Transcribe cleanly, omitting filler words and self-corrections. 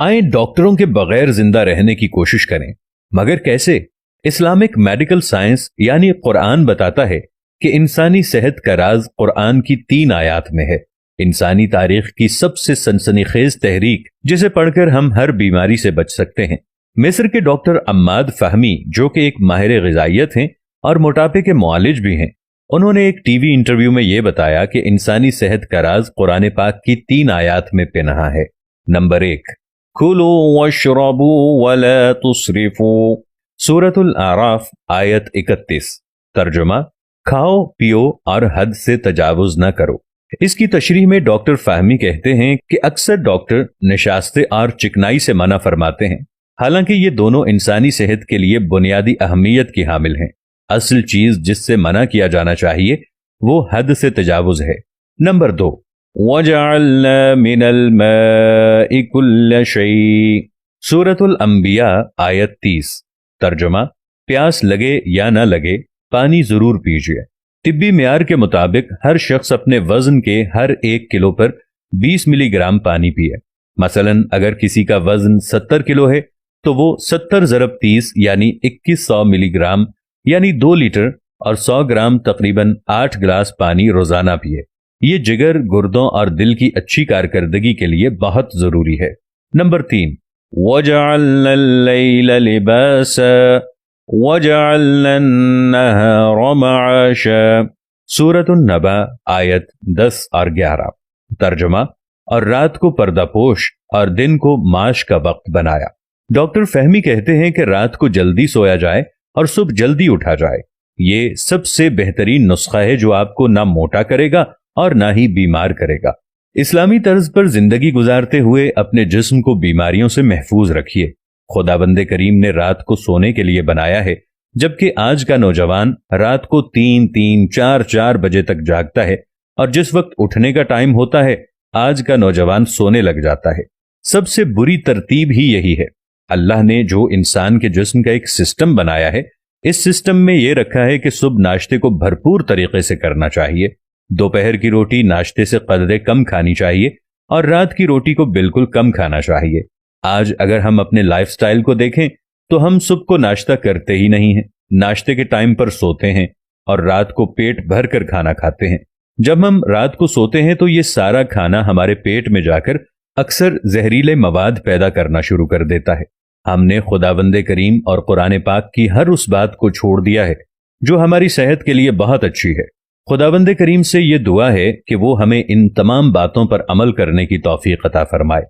आए डॉक्टरों के बगैर जिंदा रहने की कोशिश करें, मगर कैसे? इस्लामिक मेडिकल साइंस यानी कुरान बताता है कि इंसानी सेहत का राज कुरान की 3 आयात में है। इंसानी तारीख की सबसे सनसनीखेज तहरीक जिसे पढ़कर हम हर बीमारी से बच सकते हैं। मिस्र के डॉक्टर अम्माद फहमी, जो कि एक माहिर ग़िज़ाइयत हैं और मोटापे के मुआलिज भी हैं, उन्होंने एक टीवी इंटरव्यू में यह बताया कि इंसानी सेहत का राज कुरान पाक की 3 आयात में पनाहा है। नंबर 1, कुलू वशरबू वला तुसरिफू, सूरतुल आराफ आयत 31। तर्जुमा, खाओ पियो और हद से तजावुज न करो। इसकी तशरीह में डॉक्टर फहमी कहते हैं कि अक्सर डॉक्टर निशास्ते और चिकनाई से मना फरमाते हैं, हालांकि ये दोनों इंसानी सेहत के लिए बुनियादी अहमियत की हामिल हैं। असल चीज जिससे मना किया जाना चाहिए वो हद से तजावुज है। नंबर 2, वजअलना मिनल माइ कुल्ल शै, सूरतुल अंबिया आयत 30। तर्जुमा, प्यास लगे या न लगे पानी जरूर पीजिए। तिब्बी मियार के मुताबिक हर शख्स अपने वजन के हर 1 किलो पर 20 मिलीग्राम पानी पिए। मसलन अगर किसी का वजन 70 किलो है तो वो 70 ज़रब 30 यानी 2100 मिलीग्राम यानी 2 लीटर और 100 ग्राम तकरीबन 8 गिलास पानी रोजाना पिए। ये जिगर, गुर्दों और दिल की अच्छी कारकर्दगी के लिए बहुत जरूरी है। नंबर 3, वजअलना लैला लिबासा वजअलना अन्नहारा मआशा, सूरतुन नबा आयत 10 और 11। तर्जुमा, और रात को पर्दापोश और दिन को माश का वक्त बनाया। डॉक्टर फहमी कहते हैं कि रात को जल्दी सोया जाए और सुबह जल्दी उठा जाए। ये सबसे बेहतरीन नुस्खा है जो आपको ना मोटा करेगा और ना ही बीमार करेगा। इस्लामी तर्ज पर जिंदगी गुजारते हुए अपने जिस्म को बीमारियों से महफूज रखिए। खुदाबंदे करीम ने रात को सोने के लिए बनाया है, जबकि आज का नौजवान रात को 3-3, 4-4 बजे तक जागता है और जिस वक्त उठने का टाइम होता है आज का नौजवान सोने लग जाता है। सबसे बुरी तरतीब ही यही है। अल्लाह ने जो इंसान के जिस्म का एक सिस्टम बनाया है, इस सिस्टम में यह रखा है कि सुबह नाश्ते को भरपूर तरीके से करना चाहिए, दोपहर की रोटी नाश्ते से कदरे कम खानी चाहिए और रात की रोटी को बिल्कुल कम खाना चाहिए। आज अगर हम अपने लाइफस्टाइल को देखें तो हम सुबह को नाश्ता करते ही नहीं हैं, नाश्ते के टाइम पर सोते हैं और रात को पेट भर कर खाना खाते हैं। जब हम रात को सोते हैं तो ये सारा खाना हमारे पेट में जाकर अक्सर जहरीले मवाद पैदा करना शुरू कर देता है। हमने खुदावंदे करीम और कुरान पाक की हर उस बात को छोड़ दिया है जो हमारी सेहत के लिए बहुत अच्छी है। खुदावंदे करीम से ये दुआ है कि वो हमें इन तमाम बातों पर अमल करने की तौफीक अता फरमाए।